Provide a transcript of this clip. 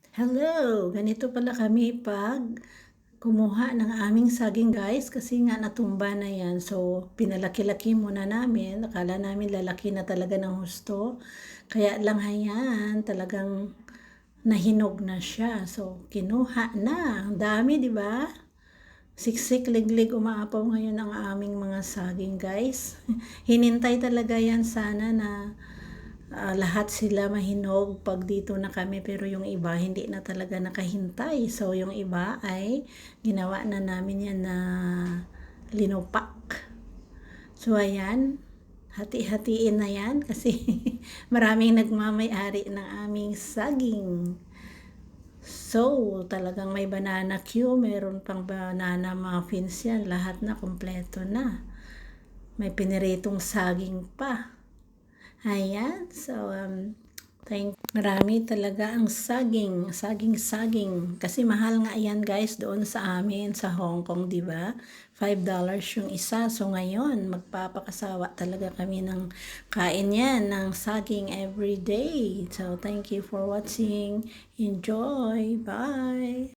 Hello! Ganito pala kami pag kumuha ng aming saging guys kasi nga natumba na yan. So, pinalaki-laki muna namin. Akala namin lalaki na talaga ng husto. Kaya lang hayan, talagang nahinog na siya. So, kinuha na. Ang dami, di ba? Siksik, liglig, umaapaw ngayon ang aming mga saging guys. Hinintay talaga yan sana na lahat sila mahinog pag dito na kami, pero yung iba hindi na talaga nakahintay. So yung iba ay ginawa na namin yan na linupak. So ayan, hati-hatiin na yan kasi maraming nagmamay-ari ng aming saging. So, talagang may banana Q, meron pang banana muffins yan, lahat na kompleto na. May piniritong saging pa. Ayan, so marami talaga ang saging. Kasi mahal nga yan guys doon sa amin sa Hong Kong, di ba? $5 yung isa. So ngayon, magpapakasawa talaga kami ng kain yan ng saging every day. So thank you for watching. Enjoy. Bye.